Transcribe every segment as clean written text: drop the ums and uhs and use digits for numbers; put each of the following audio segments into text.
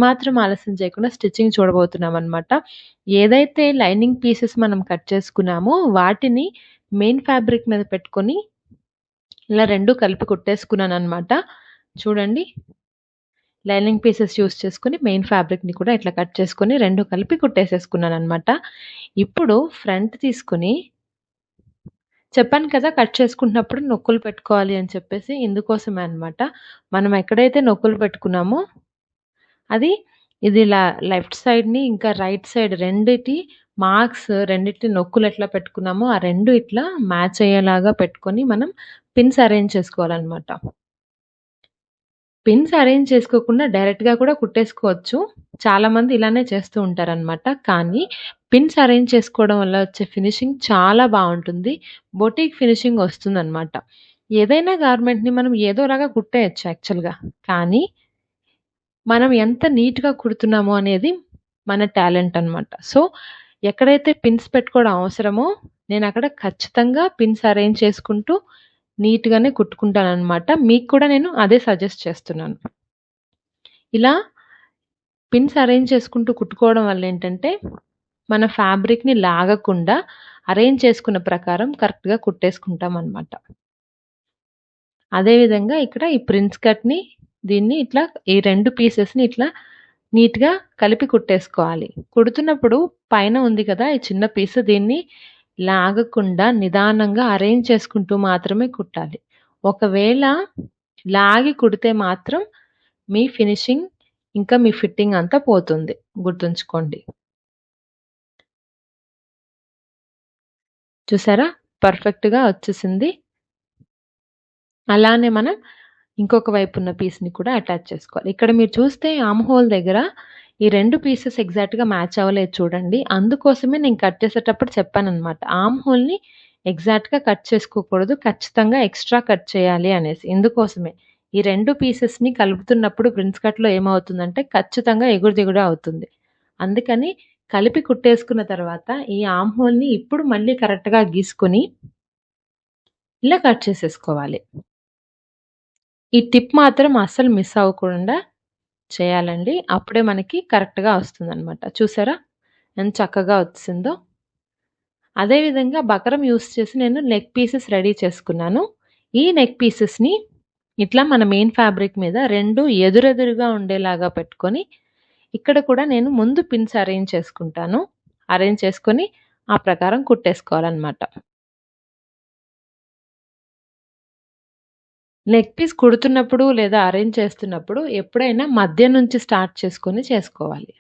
మాత్రం ఆలస్యం చేయకుండా స్టిచ్చింగ్ చూడబోతున్నామనమాట. ఏదైతే లైనింగ్ పీసెస్ మనం కట్ చేసుకున్నామో వాటిని మెయిన్ ఫ్యాబ్రిక్ మీద పెట్టుకొని ఇలా 2 కలిపి కుట్టేసుకున్నాననమాట. చూడండి. లైనింగ్ పీసెస్ యూజ్ చేసుకొని మెయిన్ ఫ్యాబ్రిక్‌ని కూడా ఇట్లా కట్ చేసుకొని 2 కలిపి కుట్టేసేసుకున్నాననమాట. ఇప్పుడు ఫ్రంట్ తీసుకొని చెప్పాను కదా! కట్ చేసుకుంటున్నప్పుడు నొక్కులు పెట్టుకోవాలి అని చెప్పేసి ఇందుకోసమే అనమాట. మనం ఎక్కడైతే నొక్కులు పెట్టుకున్నామో అది ఇది లెఫ్ట్ సైడ్‌ని ఇంకా రైట్ సైడ్ రెండిటి నొక్కులు ఎట్లా పెట్టుకున్నామో ఆ 2 ఇట్లా మ్యాచ్ అయ్యేలాగా పెట్టుకొని మనం పిన్స్ అరేంజ్ చేసుకోవాలనమాట. పిన్స్ అరేంజ్ చేసుకోకుండా డైరెక్ట్‌గా కూడా కుట్టేసుకోవచ్చు. చాలామంది ఇలానే చేస్తూ ఉంటారనమాట. కానీ పిన్స్ అరేంజ్ చేసుకోవడం వల్ల వచ్చే ఫినిషింగ్ చాలా బావుంటుంది. బొటిక్ ఫినిషింగ్ వస్తుందనమాట. ఏదైనా గార్మెంట్‌ని మనం ఏదోలాగా కుట్టేయొచ్చు యాక్చువల్‌గా. కానీ మనం ఎంత నీట్‌గా కుడుతున్నామో అనేది మన టాలెంట్ అనమాట. సో, ఎక్కడైతే పిన్స్ పెట్టుకోవడం అవసరమో నేనక్కడ ఖచ్చితంగా పిన్స్ అరేంజ్ చేసుకుంటూ నీట్‌గానే కుట్టుకుంటాననమాట. మీకు కూడా నేను అదే సజెస్ట్ చేస్తున్నాను. ఇలా పిన్స్ అరేంజ్ చేసుకుంటూ కుట్టుకోవడం వల్లేంటంటే, మన ఫ్యాబ్రిక్‌ని లాగకుండా అరేంజ్ చేసుకున్న ప్రకారం కరెక్ట్‌గా కుట్టేసుకుంటామనమాట. అదే విధంగా ఇక్కడ ఈ ప్రిన్స్ కట్‌ని దీన్ని ఇట్లా ఈ 2 పీసెస్‌ని ఇట్లా నీట్‌గా కలిపి కుట్టేసుకోవాలి. కుడుతున్నప్పుడు పైన ఉంది కదా! ఈ చిన్న పీస్ దీన్ని లాగకుండా నిదానంగా అరేంజ్ చేసుకుంటూ మాత్రమే కుట్టాలి. ఒకవేళ లాగి కుడితే మాత్రం మీ ఫినిషింగ్ ఇంకా మీ ఫిట్టింగ్ అంతా పోతుంది. గుర్తుంచుకోండి. చూసారా? పర్ఫెక్ట్‌గా వచ్చేసింది. అలానే మనం ఇంకొక వైపున్న పీస్‌ని కూడా అటాచ్ చేసుకోవాలి. ఇక్కడ మీరు చూస్తే ఆర్మ్ హోల్ దగ్గర ఈ 2 పీసెస్ ఎగ్జాక్ట్‌గా మ్యాచ్ అవ్వలేదు చూడండి. అందుకోసమే నేను కట్ చేసేటప్పుడు చెప్పాననమాట. ఆర్మ్ హోల్‌ని ఎగ్జాక్ట్‌గా కట్ చేసుకోకూడదు. ఖచ్చితంగా ఎక్స్‌ట్రా కట్ చేయాలి అనేసి. ఇందుకోసమే. ఈ 2 పీసెస్‌ని కలుపుతున్నప్పుడు ప్రిన్స్ కట్‌లో ఏమవుతుందంటే ఖచ్చితంగా ఎగుడు దిగుడు అవుతుంది. అందుకని కలిపి కుట్టేసుకున్న తర్వాత ఈ ఆర్మ్ హోల్‌ని ఇప్పుడు మళ్ళీ కరెక్ట్‌గా గీసుకొని ఇలా కట్ చేసేసుకోవాలి. ఈ టిప్ మాత్రం అస్సలు మిస్ అవ్వకుండా చేయాలండి. అప్పుడే మనకి కరెక్ట్‌గా వస్తుందనమాట. చూసారా? ఎంత చక్కగా వచ్చిందో. అదే విధంగా బకరం యూజ్ చేసి నేను నెక్ పీసెస్ రెడీ చేసుకున్నాను. ఈ నెక్ పీసెస్‌ని ఇట్లా మన మెయిన్ ఫ్యాబ్రిక్ మీద 2 ఎదురెదురుగా ఉండేలాగా పెట్టుకొని, ఇక్కడ కూడా నేను ముందు పిన్స్ అరేంజ్ చేసుకుంటాను. అరేంజ్ చేసుకొని ఆ ప్రకారం కుట్టేసుకోవాలనమాట. నెక్ పీస్ కుడుతున్నప్పుడు లేదా అరేంజ్ చేస్తున్నప్పుడు ఎప్పుడైనా మధ్య నుంచి స్టార్ట్ చేసుకొని చేసుకోవాలి.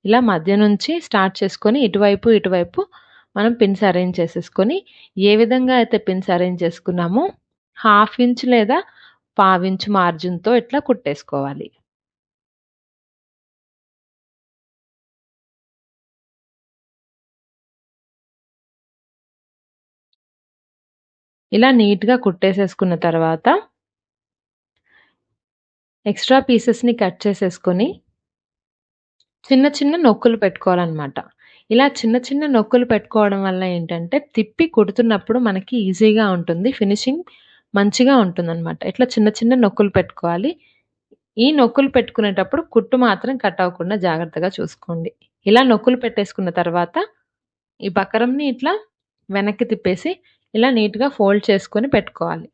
ఇలా మధ్య నుంచి స్టార్ట్ చేసుకొని ఇటువైపు మనం పిన్స్ అరేంజ్ చేసేసుకొని, ఏ విధంగా అయితే పిన్స్ అరేంజ్ చేసుకున్నామో హాఫ్ ఇంచ్ లేదా పావించ్ మార్జిన్‌తో ఇట్లా కుట్టేసుకోవాలి. ఇలా నీట్‌గా కుట్టేసేసుకున్న తర్వాత ఎక్స్‌ట్రా పీసెస్‌ని కట్ చేసేసుకొని చిన్న చిన్న నొక్కులు పెట్టుకోవాలనమాట. ఇలా చిన్న చిన్న నొక్కులు పెట్టుకోవడం వల్ల ఏంటంటే, తిప్పి కుడుతున్నప్పుడు మనకి ఈజీగా ఉంటుంది. ఫినిషింగ్ మంచిగా ఉంటుందనమాట. ఇట్లా చిన్న చిన్న నొక్కులు పెట్టుకోవాలి. ఈ నొక్కులు పెట్టుకునేటప్పుడు కుట్టు మాత్రం కట్ అవ్వకుండా జాగ్రత్తగా చూసుకోండి. ఇలా నొక్కులు పెట్టేసుకున్న తర్వాత, ఈ బకరంని ఇట్లా వెనక్కి తిప్పేసి, ఇలా నీట్‌గా ఫోల్డ్ చేసుకొని పెట్టుకోవాలి.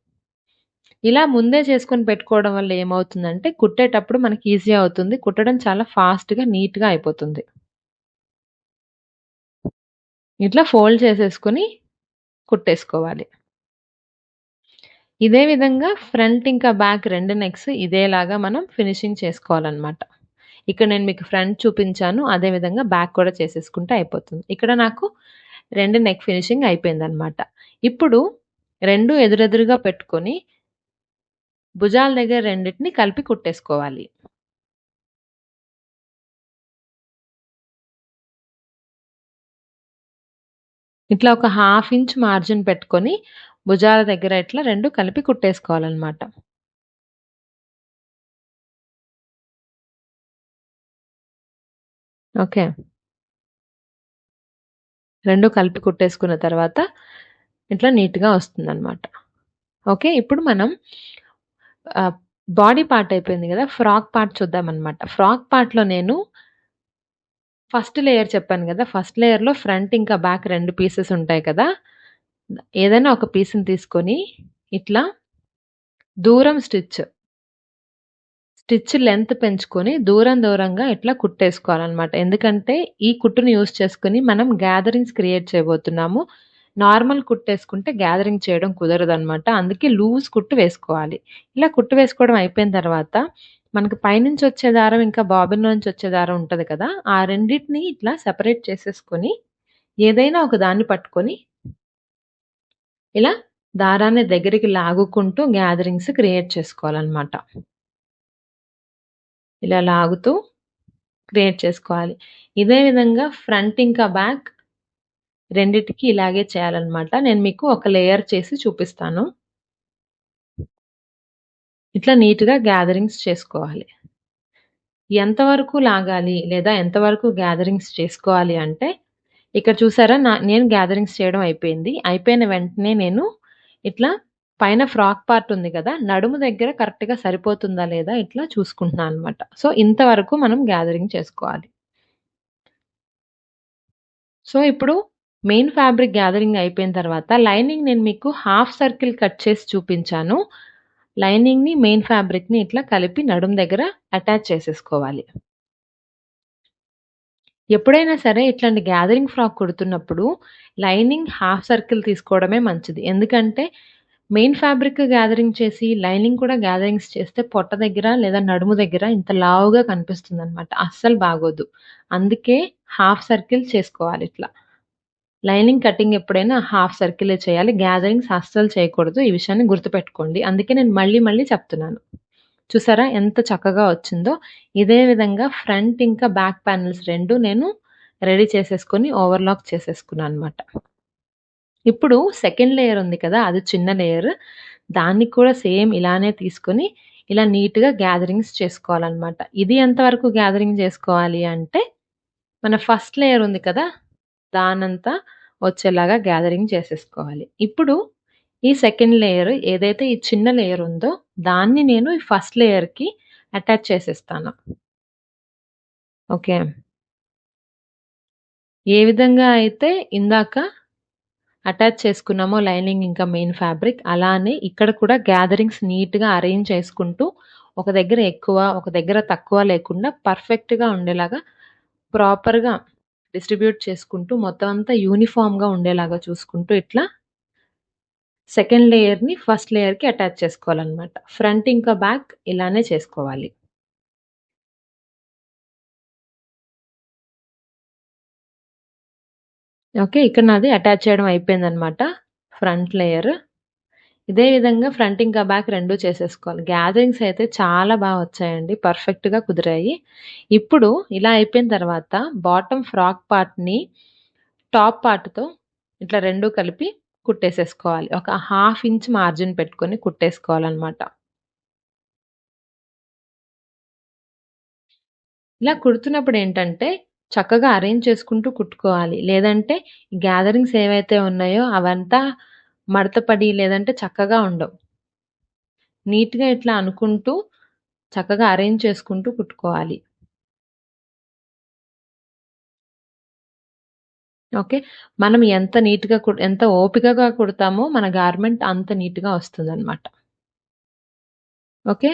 ఇలా ముందే చేసుకొని పెట్టుకోవడం వల్ల ఏమవుతుందంటే, కుట్టేటప్పుడు మనకి ఈజీ అవుతుంది. కుట్టడం చాలా ఫాస్ట్‌గా, నీట్‌గా అయిపోతుంది. ఇట్లా ఫోల్డ్ చేసేసుకొని కుట్టేసుకోవాలి. ఇదే విధంగా ఫ్రంట్ ఇంకా బ్యాక్ 2 నెక్స్ ఇదేలాగా మనం ఫినిషింగ్ చేసుకోవాలనమాట. ఇక్కడ నేను మీకు ఫ్రంట్ చూపించాను. అదే విధంగా బ్యాక్ కూడా చేసేసుకుంటే అయిపోతుంది. ఇక్కడ నాకు 2 నెక్ ఫినిషింగ్ అయిపోయిందనమాట. ఇప్పుడు 2 ఎదురెదురుగా పెట్టుకొని భుజాల దగ్గర రెండిటిని కలిపి కుట్టేసుకోవాలి. ఇట్లా ఒక హాఫ్ ఇంచ్ మార్జిన్ పెట్టుకొని భుజాల దగ్గర ఇట్లా 2 కలిపి కుట్టేసుకోవాలనమాట. ఓకే. 2 కలిపి కుట్టేసుకున్న తర్వాత ఇట్లా నీట్‌గా వస్తుందనమాట. ఓకే. ఇప్పుడు మనం బాడీ పార్ట్ అయిపోయింది గదా! Frock part చూద్దామనమాట. ఫ్రాక్ పార్ట్‌లో నేను ఫస్ట్ లేయర్ చెప్పాను గదా! ఫస్ట్ లేయర్‌లో ఫ్రంట్ ఇంకా బ్యాక్ 2 పీసెస్ ఉంటాయి కదా! ఏదైనా ఒక పీస్‌ని తీసుకొని ఇట్లా దూరం స్టిచ్ లెంత్ పెంచుకొని దూరంగా ఇట్లా కుట్టేసుకోవాలనమాట. ఎందుకంటే ఈ కుట్టుని యూజ్ చేసుకొని మనం గ్యాదరింగ్స్ క్రియేట్ చేయబోతున్నాము. నార్మల్ కుట్టేసుకుంటే గ్యాదరింగ్ చేయడం కుదరదనమాట. అందుకే లూజ్ కుట్టు వేసుకోవాలి. ఇలా కుట్టు వేసుకోవడం అయిపోయిన తర్వాత మనకు పైనుంచి వచ్చే దారం ఇంకా బాబిన్‌లోంచి వచ్చే దారం ఉంటది కదా! ఆ రెండిటిని ఇట్లా సెపరేట్ చేసేసుకొని ఏదైనా ఒక దాన్ని పట్టుకొని ఇలా దారాన్ని దగ్గరికి లాగుకుంటూ గ్యాదరింగ్స్ క్రియేట్ చేసుకోవాలనమాట. ఇలా లాగుతూ క్రియేట్ చేసుకోవాలి. ఇదే విధంగా ఫ్రంట్ ఇంకా బ్యాక్ రెండిటికి ఇలాగే చేయాలనమాట. నేను మీకు ఒక లేయర్ చేసి చూపిస్తాను. ఇట్లా నీట్‌గా గ్యాదరింగ్స్ చేసుకోవాలి. ఎంతవరకు లాగాలి లేదా ఎంతవరకు గ్యాదరింగ్స్ చేసుకోవాలి అంటే, ఇక్కడ చూసారా నేను గ్యాదరింగ్స్ చేయడం అయిపోయింది. అయిపోయిన వెంటనే నేను ఇట్లా పైన ఫ్రాక్ పార్ట్ ఉంది కదా! నడుము దగ్గర కరెక్ట్‌గా సరిపోతుందా లేదా ఇట్లా చూసుకుంటున్నాను అనమాట. సో, ఇంతవరకు మనం గ్యాదరింగ్ చేసుకోవాలి. సో, ఇప్పుడు మెయిన్ ఫ్యాబ్రిక్ గ్యాదరింగ్ అయిపోయిన తర్వాత లైనింగ్ నేను మీకు హాఫ్ సర్కిల్ కట్ చేసి చూపించాను. లైనింగ్‌ని, మెయిన్ ఫ్యాబ్రిక్‌ని ఇట్లా కలిపి నడుము దగ్గర అటాచ్ చేసేసుకోవాలి. ఎప్పుడైనా సరే ఇట్లాంటి గ్యాదరింగ్ ఫ్రాక్ కుడుతున్నప్పుడు లైనింగ్ హాఫ్ సర్కిల్ తీసుకోవడమే మంచిది. ఎందుకంటే మెయిన్ ఫ్యాబ్రిక్ గ్యాదరింగ్ చేసి లైనింగ్ కూడా గ్యాదరింగ్స్ చేస్తే పొట్ట దగ్గర లేదా నడుము దగ్గర ఇంత లావుగా కనిపిస్తుందనమాట. అస్సలు బాగోదు. అందుకే హాఫ్ సర్కిల్ చేసుకోవాలి ఇట్లా. లైనింగ్ కటింగ్ ఎప్పుడైనా హాఫ్ సర్కిలే చేయాలి. గ్యాదరింగ్స్ అస్సలు చేయకూడదు. ఈ విషయాన్ని గుర్తుపెట్టుకోండి. అందుకే నేను మళ్ళీ చెప్తున్నాను. చూసారా ఎంత చక్కగా వచ్చిందో? ఇదే విధంగా ఫ్రంట్ ఇంకా బ్యాక్ ప్యానెల్స్ 2 నేను రెడీ చేసేసుకొని ఓవర్‌లాక్ చేసేసుకున్నాననమాట. ఇప్పుడు సెకండ్ లేయర్ ఉంది కదా! అది చిన్న లేయర్. దాన్ని కూడా సేమ్ ఇలానే తీసుకొని ఇలా నీట్‌గా గ్యాదరింగ్స్ చేసుకోవాలనమాట. ఇది ఎంతవరకు గ్యాదరింగ్ చేసుకోవాలి అంటే, మన ఫస్ట్ లేయర్ ఉంది కదా! దానంతా వచ్చేలాగా గ్యాదరింగ్ చేసేసుకోవాలి. ఇప్పుడు ఈ సెకండ్ లేయర్ ఏదైతే ఈ చిన్న లేయర్ ఉందో దాన్ని నేను ఈ ఫస్ట్ లేయర్‌కి అటాచ్ చేసేస్తాను. ఓకే. ఏ విధంగా అయితే ఇందాక అటాచ్ చేసుకున్నామో లైనింగ్ ఇంకా మెయిన్ ఫ్యాబ్రిక్ అలానే ఇక్కడ కూడా గ్యాదరింగ్స్ నీట్‌గా అరేంజ్ చేసుకుంటూ ఒక దగ్గర ఎక్కువ, ఒక దగ్గర తక్కువ లేకుండా పర్ఫెక్ట్‌గా ఉండేలాగా ప్రాపర్‌గా డిస్ట్రిబ్యూట్ చేసుకుంటూ మొత్తం అంతా యూనిఫార్మ్‌గా ఉండేలాగా చూసుకుంటూ ఇట్లా సెకండ్ లేయర్‌ని ఫస్ట్ లేయర్‌కి అటాచ్ చేసుకోవాలనమాట. ఫ్రంట్ ఇంకా బ్యాక్ ఇలానే చేసుకోవాలి. ఓకే. ఇక్కడ నాది అటాచ్ చేయడం అయిపోయిందనమాట. Front layer. ఇదే విధంగా ఫ్రంట్ ఇంకా బ్యాక్ 2 చేసేసుకోవాలి. గ్యాదరింగ్స్ అయితే చాలా వచ్చాయండి. పర్ఫెక్ట్‌గా కుదిరాయి. ఇప్పుడు ఇలా అయిపోయిన తర్వాత బాటమ్ ఫ్రాక్ పార్ట్‌ని టాప్ పార్ట్‌తో ఇట్లా 2 కలిపి కుట్టేసేసుకోవాలి. ఒక హాఫ్ ఇంచ్ మార్జిన్ పెట్టుకొని కుట్టేసుకోవాలనమాట. ఇలా కుడుతున్నప్పుడేంటంటే, చక్కగా అరేంజ్ చేసుకుంటూ కుట్టుకోవాలి. లేదంటే గ్యాదరింగ్స్ ఏవైతే ఉన్నాయో అవంతా మడత పడి లేదంటే చక్కగా ఉండవు. నీట్‌గా ఇట్లా అనుకుంటూ చక్కగా అరేంజ్ చేసుకుంటూ కుట్టుకోవాలి. ఓకే. మనం ఎంత నీట్‌గా ఎంత ఓపికగా కుడతామో మన గార్మెంట్ అంత నీట్‌గా వస్తుందనమాట. ఓకే.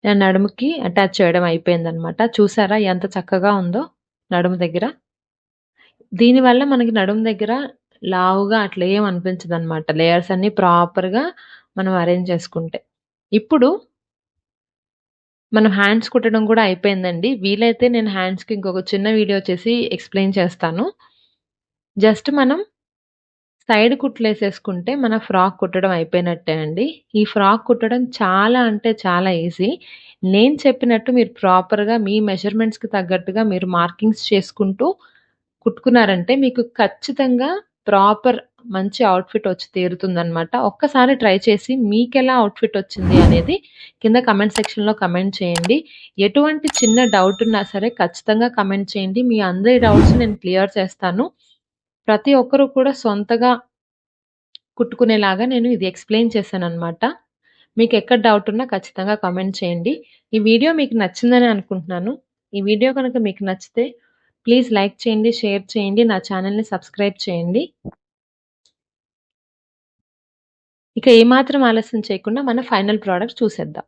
నేను నడుముకి అటాచ్ చేయడం అయిపోయిందనమాట. చూసారా ఎంత చక్కగా ఉందో నడుము దగ్గర? దీనివల్ల మనకి నడుము దగ్గర లావుగా అట్లా ఏం అనిపించదనమాట. లేయర్స్ అన్నీ ప్రాపర్‌గా మనం అరేంజ్ చేసుకుంటే. ఇప్పుడు మనం హ్యాండ్స్ కుట్టడం కూడా అయిపోయిందండి. వీలైతే నేను హ్యాండ్స్‌కి ఇంకొక చిన్న వీడియో చేసి ఎక్స్‌ప్లెయిన్ చేస్తాను. జస్ట్ మనం సైడ్ కుట్లేసేసుకుంటే మన ఫ్రాక్ కుట్టడం అయిపోయినట్టే అండి. ఈ ఫ్రాక్ కుట్టడం చాలా అంటే చాలా ఈజీ. నేను చెప్పినట్టు మీరు ప్రాపర్‌గా మీ మెజర్‌మెంట్స్‌కి తగ్గట్టుగా మీరు మార్కింగ్స్ చేసుకుంటూ కుట్టుకున్నారంటే మీకు ఖచ్చితంగా ప్రాపర్ మంచి ఔట్‌ఫిట్ వచ్చి తీరుతుందనమాట. ఒక్కసారి ట్రై చేసి మీకెలా ఔట్‌ఫిట్ వచ్చింది అనేది కింద కామెంట్ సెక్షన్‌లో కామెంట్ చేయండి. ఎటువంటి చిన్న డౌట్ ఉన్నా సరే ఖచ్చితంగా కామెంట్ చేయండి. మీ అందరి డౌట్స్ నేను క్లియర్ చేస్తాను. ప్రతి ఒక్కరు కూడా సొంతగా కుట్టుకునేలాగా నేను ఇది ఎక్స్‌ప్లెయిన్ చేశాననమాట. మీకెక్కడ డౌట్ ఉన్నా ఖచ్చితంగా కామెంట్ చేయండి. ఈ వీడియో మీకు నచ్చిందని అనుకుంటున్నాను. ఈ వీడియో గనుక మీకు నచ్చితే ప్లీజ్ లైక్ చేయండి, షేర్ చేయండి, నా ఛానెల్‌ని సబ్స్క్రైబ్ చేయండి. ఇక ఏమాత్రం ఆలస్యం చేయకుండా మన ఫైనల్ ప్రొడక్ట్ చూసేద్దాం.